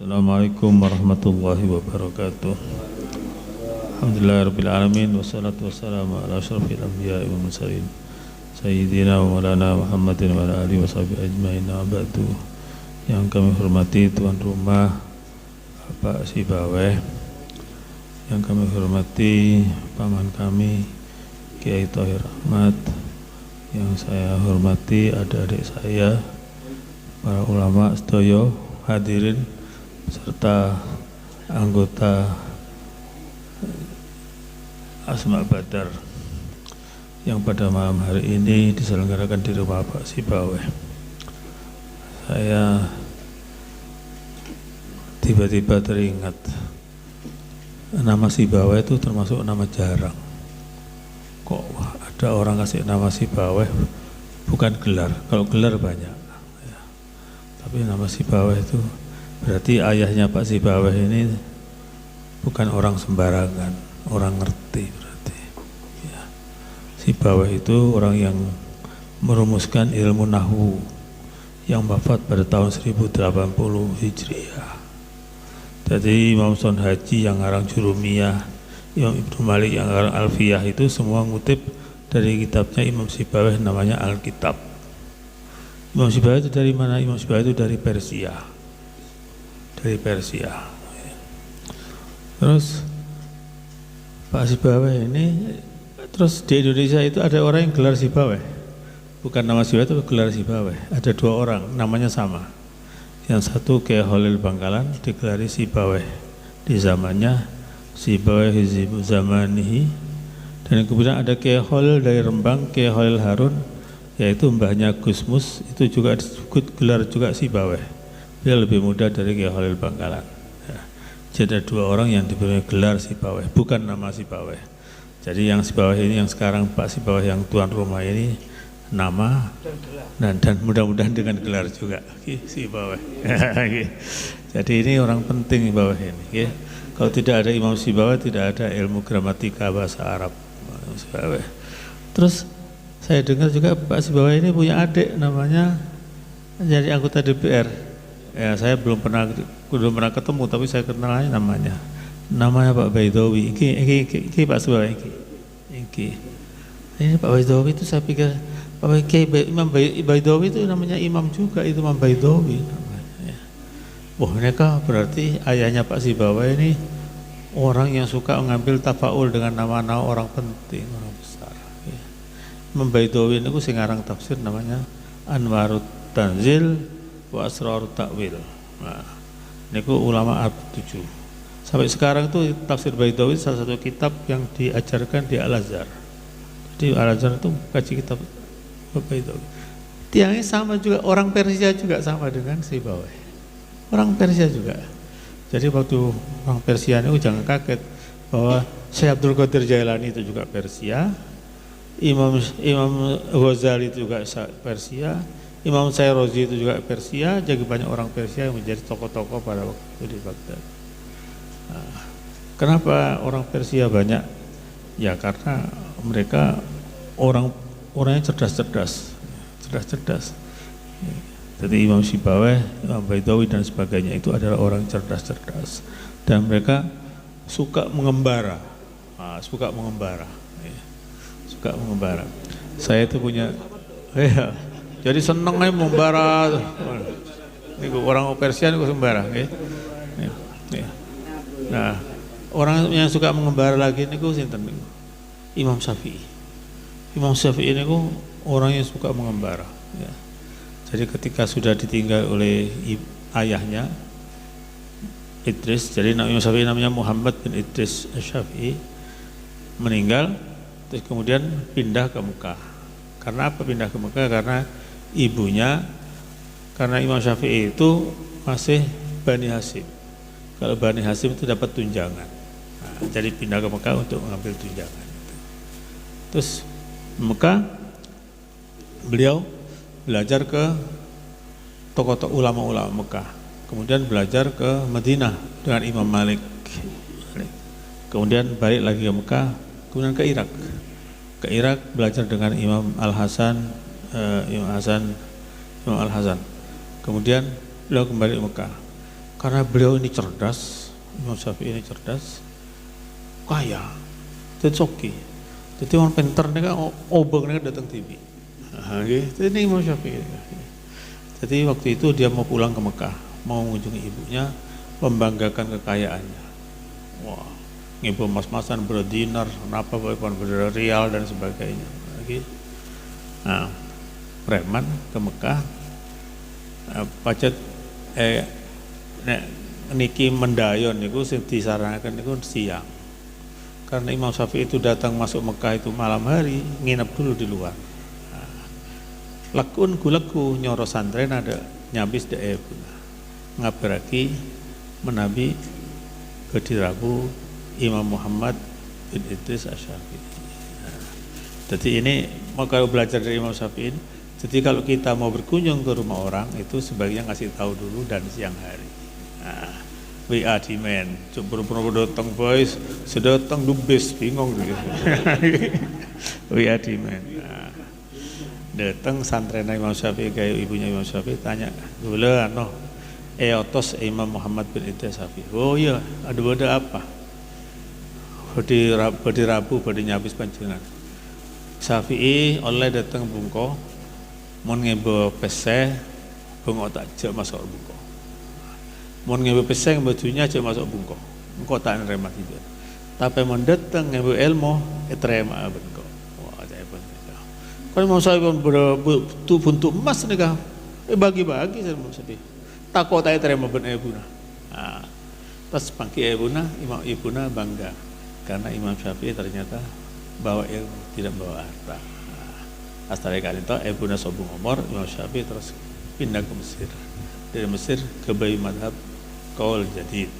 Assalamualaikum warahmatullahi wabarakatuh. Alhamdulillahirrabbilalamin. Wassalatu wassalamu ala asyrafil anbiya'i wal mursalin Sayyidina wa maulana Muhammadin wa ala alihi wa sahbihi ajma'in. Ba'du. Yang kami hormati tuan rumah Bapak Sibaweh, yang kami hormati paman kami Kiai Thohir Ahmad, yang saya hormati adik-adik saya, para ulama sedoyo hadirin serta anggota Asma Badar yang pada malam hari ini diselenggarakan di rumah Pak Sibaweh. Saya tiba-tiba teringat nama Sibaweh itu termasuk nama jarang. Kok ada orang kasih nama Sibaweh bukan gelar? Kalau gelar banyak ya. Tapi nama Sibaweh itu berarti ayahnya Pak Sibaweh ini bukan orang sembarangan, orang ngerti berarti. Ya. Sibaweh itu orang yang merumuskan ilmu nahwu yang wafat pada tahun 1080 Hijriah. Jadi Imam Son Haji yang ngarang Jurumiyah, Imam Ibnu Malik yang ngarang Alfiyah itu semua ngutip dari kitabnya Imam Sibaweh namanya Alkitab. Imam Sibaweh itu dari mana? Imam Sibaweh itu dari Persia. Dari Persia. Terus Pak Sibaweh ini, terus di Indonesia itu ada orang yang gelar Sibaweh, bukan nama Sibaweh itu gelar Sibaweh. Ada dua orang namanya sama. Yang satu Kiai Khalil Bangkalan digelari Sibaweh di zamannya Sibaweh Hizib Zamanihi, dan kemudian ada Kiai Khalil dari Rembang, Kiai Khalil Harun, yaitu mbahnya Gusmus, itu juga disebut gelar juga Sibaweh. Dia lebih muda dari Kiai Khalil Bangkalan. Ya. Jadi ada dua orang yang diberi gelar Sibaweh, bukan nama Sibaweh. Jadi yang Sibaweh ini, yang sekarang Pak Sibaweh yang tuan rumah ini, nama dan mudah-mudahan dengan gelar juga Sibaweh. Jadi ini orang penting Sibaweh ini. Ya. Kalau tidak ada Imam Sibaweh, tidak ada ilmu gramatika bahasa Arab. Sibaweh. Terus saya dengar juga Pak Sibaweh ini punya adik namanya jadi anggota DPR. Ya, saya belum pernah ketemu, tapi saya kenal aja namanya. Namanya Pak Baidowi. Iki Pak Sibaweh iki. Ini Pak Baidowi itu saya pikir Imam Baidowi itu namanya imam juga, itu Imam Baidowi namanya. Wah, mereka berarti ayahnya Pak Sibaweh ini orang yang suka mengambil tafaul dengan nama-nama orang penting, orang besar. Ya. Imam Baidowi itu sing ngarang tafsir namanya Anwarut Tanzil wa Asrarut Ta'wil. Nah, ini ulama Arab 7. Sampai sekarang itu tafsir Baidowi salah satu kitab yang diajarkan di Al-Azhar. Jadi Al-Azhar itu kaji kitab Baidowi. Tiangnya sama juga, orang Persia juga sama dengan Sibaweh. Orang Persia juga. Jadi waktu orang Persia itu jangan kaget bahwa Syekh Abdul Qadir Jailani itu juga Persia, Imam Ghazali itu juga Persia, Imam Syairozi itu juga Persia. Jadi banyak orang Persia yang menjadi tokoh-tokoh pada waktu itu di Baghdad. Nah, kenapa orang Persia banyak? Ya karena mereka orangnya cerdas-cerdas. Jadi Imam Sibaweh, Imam Baidowi dan sebagainya itu adalah orang cerdas-cerdas, dan mereka suka mengembara. Suka mengembara. Saya itu punya, jadi seneng aja membara. Ini orang Persia itu membara. Nah, orang yang suka mengembara lagi ini sinten niku? Imam Syafi'i. Imam Syafi'i ini orang yang suka mengembara. Ya. Jadi ketika sudah ditinggal oleh ayahnya Idris, jadi Imam Syafi'i namanya Muhammad bin Idris Syafi'i, meninggal, terus kemudian pindah ke Mekah. Karena apa pindah ke Mekah? Karena ibunya, karena Imam Syafi'i itu masih Bani Hasyim. Kalau Bani Hasyim itu dapat tunjangan. Nah, jadi pindah ke Mekah untuk mengambil tunjangan. Terus Mekah beliau belajar ke tokoh-tokoh ulama-ulama Mekah. Kemudian belajar ke Madinah dengan Imam Malik. Kemudian balik lagi ke Mekah, kemudian ke Irak. Ke Irak belajar dengan Imam Al-Hasan, Imam Al-Hasan. Kemudian beliau kembali ke Mekah. karena beliau ini cerdas, Imam Syafi'i ini cerdas, kaya, jadi soki, jadi orang pinter nih kan obeng nih datang TV, jadi ini Imam Syafi'i. Jadi waktu itu dia mau pulang ke Mekah, mau mengunjungi ibunya, membanggakan kekayaannya. Wah, ngibu mas-masan berdinar, kenapa berrial dan sebagainya. Nah, preman ke Mekah, pacet niki mendayon niku sing disarankan niku siang. Karena Imam Syafi'i itu datang masuk Mekah itu malam hari, nginep dulu di luar. Lakun gulaku nyoro santren ada nyabis de ebuna ngabaraki menabi kedirabu Imam Muhammad bin Idris Asy-Syafi'i. Jadi ini mau kalau belajar dari Imam Syafi'i, jadi kalau kita mau berkunjung ke rumah orang itu sebaiknya ngasih tahu dulu dan siang hari. WA di men, coba datang boys, sudah datang dubes bingung gitu. WA di men. Datang santren Imam Syafi'i kayak ibunya Imam Syafi'i tanya, "Gula ano otos Imam Muhammad bin Idris Syafi'i." "Oh iya, ada apa?" Badi Rabu badi nyabis panjenengan. Syafi'i oleh datang bungko, mon ngebo peseh, bungko tak jak masuk bungko. Mon ngebo peseh bajunya jak masuk bungko. Engko tak nerima tiba. Tapi mon datang ngebo ilmu, terima bungko. Kalau mau saya buntu emas nih kah? Bagi-bagi saya mau sedih. Takut saya terima ben ibuna. Pas pangki ibuna, Imam ibuna bangga karena Imam Syafi'i ternyata bawa ilmu tidak bawa harta. Astari kali itu ibuna sobung umur, Imam Syafi'i terus pindah ke Mesir. Dari Mesir ke Bayi Madhab Qaul Jadid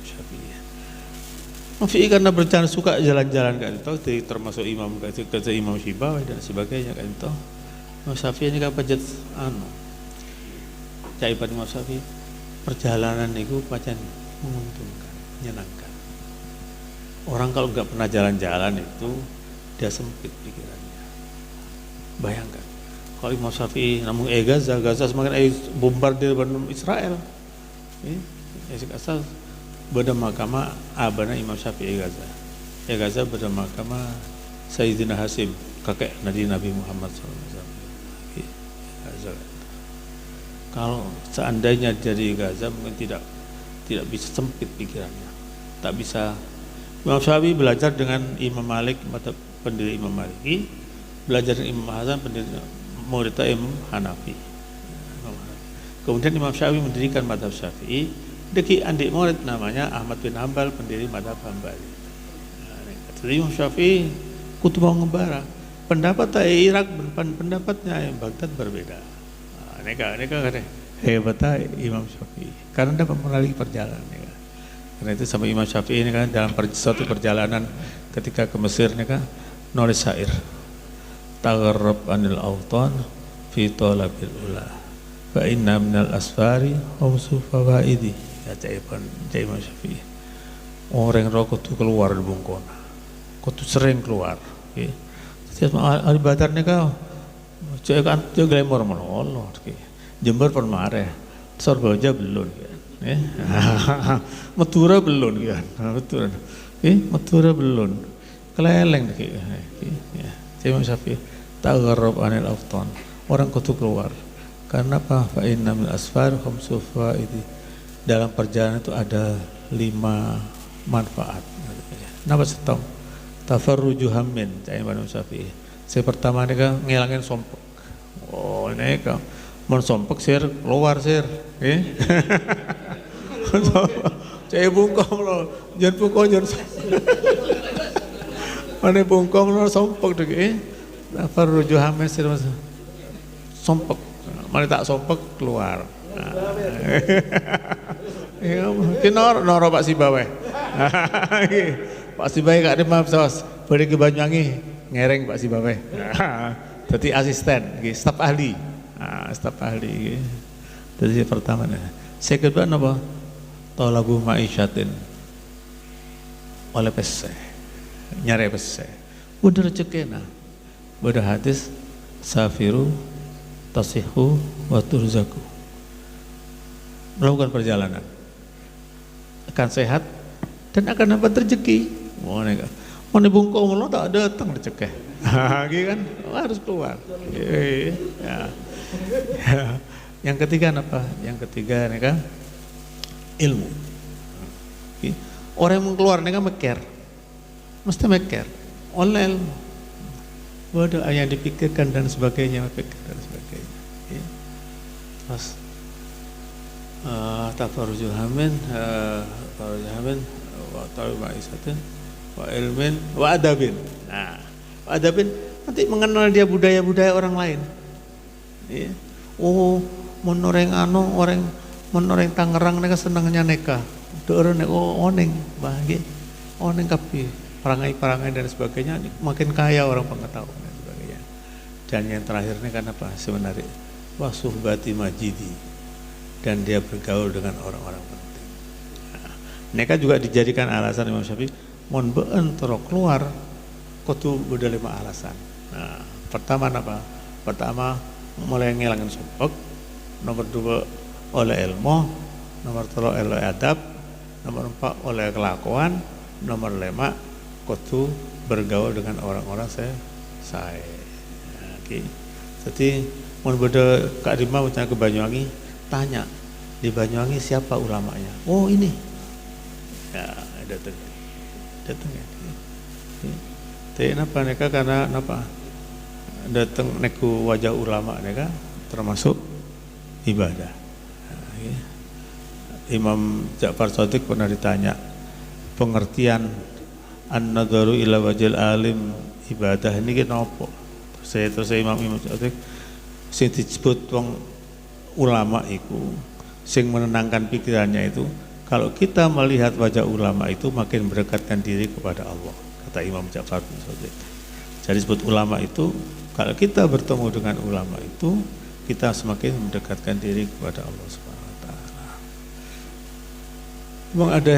Syafi'i. Syafi'i karena berencana suka jalan-jalan kan itu termasuk imam kerja Imam Syibawih dan sebagainya kan itu. Imam Syafi'i ini kan pancet caipan Imam Syafi'i perjalanan itu pancen menguntungkan, menyenangkan. Orang kalau nggak pernah jalan-jalan itu dia sempit pikirannya. Bayangkan kalau Imam Syafi'i namun Gaza semakin bombardir Israel. Asal pada mahkamah abana Imam Syafi'i Gaza. Gaza pada mahkamah Sayyidina Hasim kakek Nabi Muhammad SAW. Gaza. Kalau seandainya dari Gaza mungkin tidak bisa sempit pikirannya, tak bisa. Imam Syafi'i belajar dengan Imam Malik, pendiri Imam Maliki, belajar dengan Imam Hasan, pendiri muridnya Imam Hanafi. Kemudian Imam Syafi'i mendirikan mazhab Syafi'i. Deki adik murid namanya Ahmad bin Hambal, pendiri madhab Hambali. Jadi Imam Syafi'i kutubah ngembara. Pendapat Irak pendapatnya Baghdad berbeda. Ini kan hebatnya Imam Syafi'i karena dapat melalui perjalanan. Karena itu sama Imam Syafi'i ini kan dalam suatu perjalanan ketika ke Mesir ini kan nulis syair. Tagharrab anil awtan fi talabil ula. Fa inna minal asfari humsu fawaidi. Ya caipan Imam Syafi'i. Orang rokok tu keluar dari bungkona. Kau tu sering keluar. Setiap hari badar ni kau, cakap tu glamour mana Allah. Jember pun marah, Sorboja belum. Madura belum kan, betul. Madura belum. Keleleng Imam Syafi'i. Tagharrab anil aftan. Orang kau tu keluar. Karena apa? Fa inna minal asfari humsu fawaidi. Dalam perjalanan itu ada 5 manfaat. Kenapa setong? Tafarruju hammin, cai Imam Syafi'i. Saya pertama ini kan ngilangin sompek. Oh ini kan, mon sompek sir keluar sir. Cai bungkong lo, jangan bungkong jangan. Mana bungkong lo sompek deh. Tafarruju hammin sir sompek. Mana tak sompek keluar. Noro Pak Sibaweh. Pak Sibaweh gak ada maaf sos. Boleh ke Banyuwangi ngereng Pak Sibaweh. Jadi asisten, staf ahli. Staf ahli. Jadi pertama. Saya kedua apa? Talabu ma'isyatin oleh pese. Nyari pese. Udah rezekina. Udah hadis safiru tasihu wa turzaku. melakukan perjalanan akan sehat dan akan dapat rezeki. Mau bungkau mulu tak datang dicekeh, gitu kan, harus keluar. Ya. Yang ketiga apa? Yang ketiga nih ilmu. Orang yang mau keluar nih meker, mesti meker, oleh ilmu. Waduh, yang dipikirkan dan sebagainya, Terus tafarrujul hamin, wa tawi ma'isatin, wa ilmin, wa adabin. Nah, wa adabin nanti mengenal dia budaya-budaya orang lain. Ya. Oh, menoreng orang menoreng Tangerang neka senangnya neka. Dore nek oneng, bahagia, oneng kapi, perangai-perangai dan sebagainya makin kaya orang pengetahuan dan sebagainya. Dan yang terakhir ini kan apa sebenarnya? Wasuhbati majidi, dan dia bergaul dengan orang-orang penting. Nah, mereka juga dijadikan alasan Imam Syafi'i, mon beun tero keluar kudu beda 5 alasan. Nah, pertama apa? Pertama mulai ngilangin sumpek, nomor 2 oleh ilmu, nomor 3 oleh adab, nomor 4 oleh kelakuan, nomor 5 kudu bergaul dengan orang-orang saya. Nah, okay. Jadi mau beda Kak Rima macam ke Banyuwangi, tanya di Banyuwangi siapa ulamanya? Oh ini, ya datang ya. Tapi kenapa mereka karena apa? Datang neku wajah ulama mereka termasuk ibadah. Nah, ya. Imam Ja'far Shadiq pernah ditanya pengertian an-nadharu ila wajhil alim ibadah ini kenapa? Terus Imam Shadiq sing disebut wong ulama itu sing menenangkan pikirannya itu kalau kita melihat wajah ulama itu makin mendekatkan diri kepada Allah, kata Imam Ja'far bin Shadiq. Jadi disebut ulama itu kalau kita bertemu dengan ulama itu kita semakin mendekatkan diri kepada Allah Subhanahu wa taala. Memang ada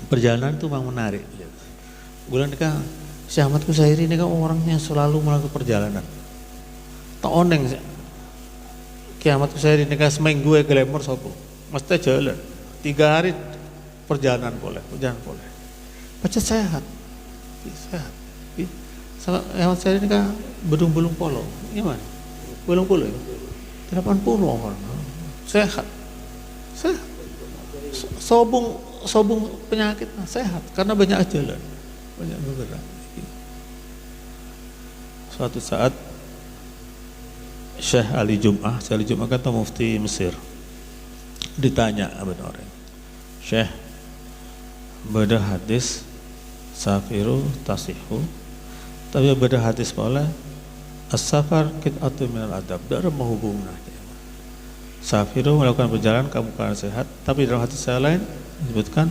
perjalanan itu memang menarik. Bulan ini kan Syekh Ahmad Qusairi ini kan orangnya selalu melakukan perjalanan. Tak oneng Kiamat saya ini kan seminggu glamour sopo mesti jalan 3 hari perjalanan boleh baca sehat sama Kiamat saya ini kan belum polo gimana belum polo 80 orang sehat sobung penyakit sehat karena banyak jalan banyak bergerak. Suatu saat Syekh Ali Jum'ah kata mufti Mesir ditanya abad orang Syekh beda hadis safiru tasihu tapi beda hadis pula as-safar qit'atu minal adab tidak menghubungnya safiru melakukan perjalanan kamu akan sehat tapi dalam hadis saya lain disebutkan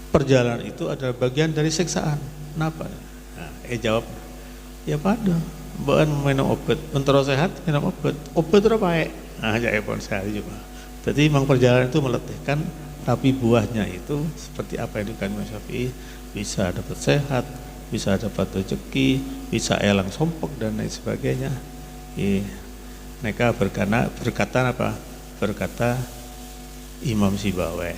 perjalanan itu adalah bagian dari siksaan. Kenapa? Nah, jawab ya pada bukan minum obat, untuk sehat minum obat itu baik. Nah, ya pun saya juga. Jadi memang perjalanan itu meletihkan, tapi buahnya itu seperti apa yang dikatakan Imam Syafi'i, bisa dapat sehat, bisa dapat rezeki, bisa elang sompok dan lain sebagainya. Mereka berkata apa? Berkata Imam Sibawai.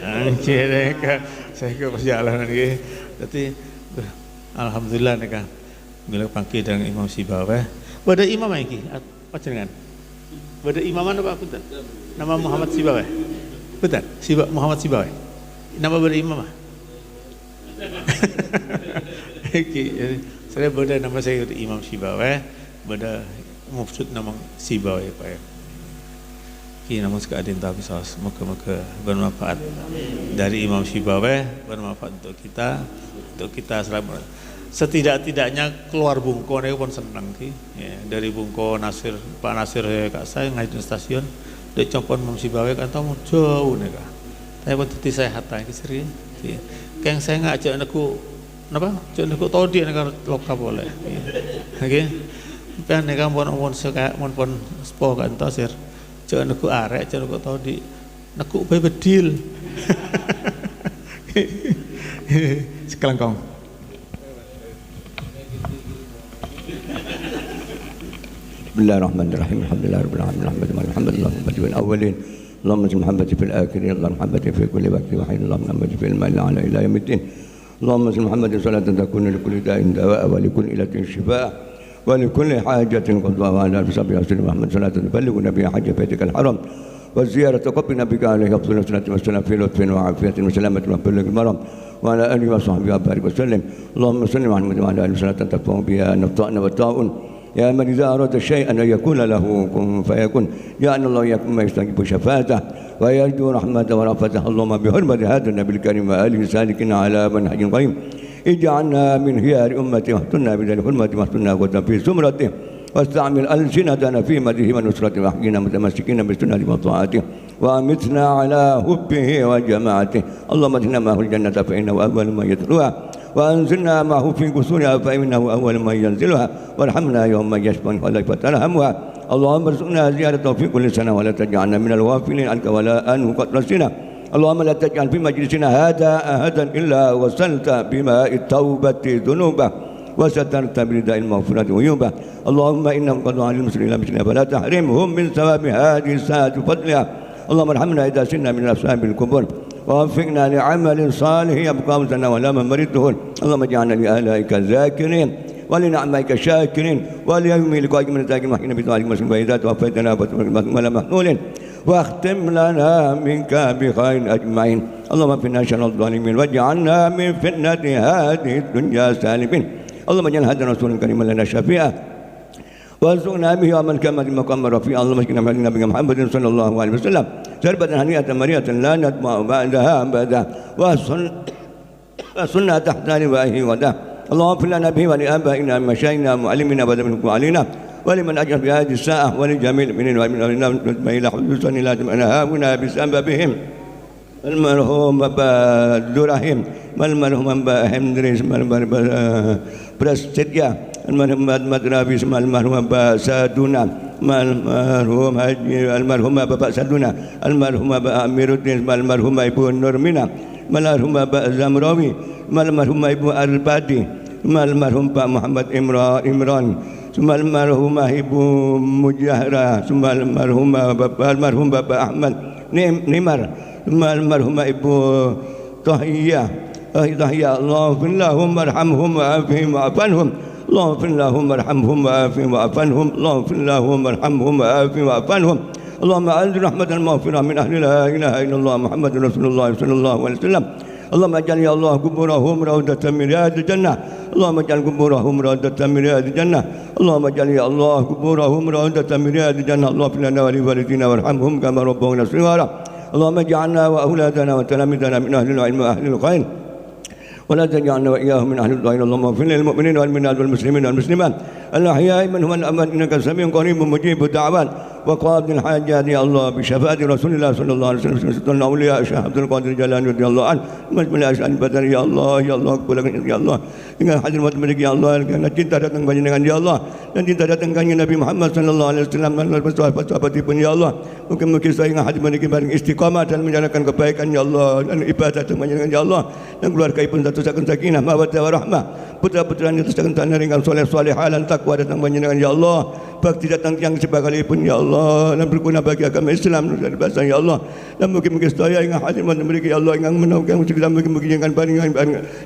Anjir, saya ke perjalanan ini. Jadi alhamdulillah nih kan bila panggil dengan Imam Sibawai. Bada imam lagi apa jenengan? Bada imaman apa aku? Nama Muhammad Sibawai. Betul, Muhammad Sibawai. Nama bada imam. Saya bada nama saya Imam Sibawai, bada maksud nama Sibawai Pak ya. Namun sekadin tapi semoga bermanfaat dari Imam Sibawai, bermanfaat untuk kita selama setidak-tidaknya keluar Bungko ini pun senang ya, dari Bungko Nasir Pak Nasir kak saya ngaji di stasiun dia compon Imam Sibawai kan tahu jauh nih kak tapi pun tadi sehat lagi sering kayak saya ngajak aku apa cak aku tahu dia negara lokal boleh oke kan nih kan pun suka pun sepo kan tasir cak aku arek cak aku tahu di aku bedil sekelengkong. Bismillahirrahmanirrahim. Alhamdulillahirabbil alamin. Alhamdulillah fil awwalin. Allahumma salli Muhammad fil akhirin. Allahumma Muhammad fi kulli waqtin wa hin. Allahumma Muhammad fil ma'ala ala ila yaumiddin. Allahumma salli Muhammad salatan takunu li kulli da'in dawa'a wa li kulli ilatin shifaa wa li kulli hajatin qadwa wa ala sahbihi Muhammad salatan tuballighuna biha hajja baitikal haram wa ziyarata qabri nabika alaihi afdalus salatu wassalam fi lutfin wa afiyatin wa salamatin wa baligh maram wa ala alihi wa sahbihi wa barik wa sallim. Allahumma salli Muhammad wa ala alihi salatan tafawwa biha nafta'na wa ta'un يا من إذا أراد شيئا أن يكون له كن فيكون يا أن الله يكون ما يستجيب شفاعته ويرجو رحمته ورأفته. اللهم بحرمة هذا النبي الكريم وآله سالكين على منهج قيم اجعلنا من خيار أمته واحتنا بذل حرمة واحتنا قوة في زمرته واستعمل ألسنتنا في مدحه ونصرته واحينا متمسكين بسنة وطاعته وأمتنا على حبه وجماعته. اللهم ادخلنا معه الجنة فإنه أول ما يدخلها وأنزلنا معه في قصورها فإنه أول من ينزلها وارحمنا يوم يشفى خليفة ترحمها. اللهم ارزقنا زيارته في كل سنة ولا تجعلنا من الغافلين عنك ولا أنه قد نسينا. اللهم لا تجعل في مجلسنا هذا أحدا إلا وسلت بماء التوبة ذنوبه وسترت برداء المغفرة عيوبه. اللهم إنهم قد على المسلمين مثلنا فلا تحرمهم من ثواب هذه الساعة فضلها. اللهم ارحمنا إذا سرنا من أصحاب القبور ووفقنا لعمل صالح يبقى وزنا ولا مرده. اللهم اجعلنا لآلائك ذاكرين ولنعمائك شاكرين وليوم لقائك من الذاكرين وحين بطاعتك مسلم فإذا توفيتنا ولا محمول واختم لنا منك بخير أجمعين. اللهم اكفنا شر الظالمين واجعلنا من فتنة هذه الدنيا سالمين. اللهم اجعل هذا الرسول الكريم لنا شفيعا وارزقنا به ومن كما المقام رفيعا. اللهم اسقنا من نبيك محمد صلى الله عليه وسلم شربة هنيئة مريئة لا نطمع بعدها أبدا وصلنا تحت لوائه وده. اللهم اغفر لنا به ولآبائنا ومشايخنا ومعلمنا وذنبنا علينا ولمن أجر في هذه الساعة ولجميع المؤمنين والمؤمنات إلى حدوثا لا تمنهانا بسببهم المرحوم أبا درهم المرحوم أبا هندريس برستيا المرحوم مدرابيس المرحوم أبا سادونا المرحوم حجي المرحوم أبا سادونا المرحوم أبا أمير الدين المرحوم أبو نورمنا المرحوم أبا زمراوي المرحوم أبو البادي المرحوم أبا محمد إمران ثم المرحوم Ibu Mujahra, ثم المرحوم Bapak Ahmad Nimar, ثم المرحوم Ibu Tahiyah. Allahumma arhamhum wa'afihim wa'afanhum. Allahumma arhamhum wa'afihim wa'afanhum. Allahumma arhamhum wa'afihim wa'afanhum. Allahumma anzil rahmatan maghfirah min ahli la ilaha illallah Muhammadur Rasulullah sallallahu alaihi wasallam. اللهم اجعل يا الله قبورهم روضة من رياض الجنة. اللهم اجعل قبورهم روضة من رياض الجنة. اللهم اجعل يا الله قبورهم روضة من رياض الجنة. اللهم اغفر لنا ولوالدينا وارحمهم كما ربونا صغارا. اللهم اجعلنا وأولادنا وتلاميذنا من أهل العلم وأهل الخير ولا تجعلنا وإياهم من أهل الضلال. اللهم اغفر للمؤمنين والمؤمنات والمسلمين والمسلمات الأحياء منهم والأموات إنك سميع قريب مجيب الدعوات وقاضي الحاجات يا الله بشفاعة رسول الله صلى الله عليه وسلم. سلطان الأولياء الشيخ عبد القادر الجيلاني رضي الله عنه مجمل الأشياء البدر يا الله ya Allah ya Allah dengan hadirat mereka ya Allah karena cinta datang dengan ya Allah dan cinta datangnya Nabi Muhammad sallallahu alaihi wasallam dan sahabat-sahabat pun ya Allah mungkin saya dengan hadirat mereka bareng istiqamah dan menjalankan kebaikan ya Allah dan ibadah dengan ya Allah dan keluarga pun satu sakinah mawaddah warahmah putra-putranya terus tanah ringan soleh-soleh halan takwa datang dengan ya Allah bakti datang yang sebagalipun ya Allah dan berguna bagi agama Islam dan bahasa ya Allah dan mungkin saya ingat hadirat mereka ya Allah yang menaungkan muslim mungkin yang baring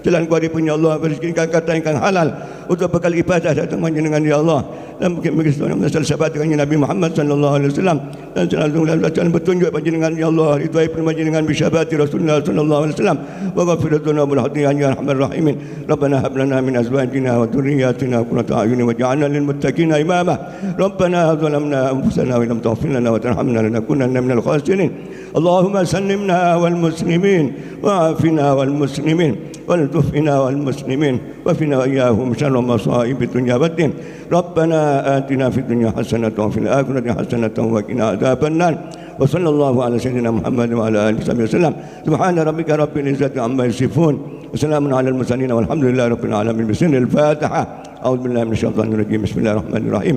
jalan kuari pun ya Allah berikan kata yang halal untuk bekal ibadah datang dengan ya Allah dan mungkin saya menasal sahabat dengan Nabi Muhammad sallallahu alaihi wasallam dan selalu bertunjuk panjenengan ya Allah itu ayat panjenengan bisyabati Rasulullah sallallahu alaihi wasallam wa ghafiratuna bil hadiyan ya arhamar rahimin. Rabbana hab lana min azwajina wa dhurriyyatina qurrata a'yun waj'alna lil muttaqina imama. Rabbana zalamna anfusana wa lam taghfir lana wa tarhamna lanakunanna minal khasirin. Allahumma sallimna wal muslimin wa afina wal muslimin والتفنا والمسلمين وفنا وإياهم شر مصائب الدنيا والدين. ربنا آتنا في الدنيا حسنة وفي الآخرة حسنة وقنا عذاب النار. وصلى الله على سيدنا محمد وعلى آله وصحبه وسلم. سبحان ربك رب العزة عما يصفون وسلام على المرسلين والحمد لله رب العالمين. بسم الفاتحة. أعوذ بالله من الشيطان الرجيم. بسم الله الرحمن الرحيم.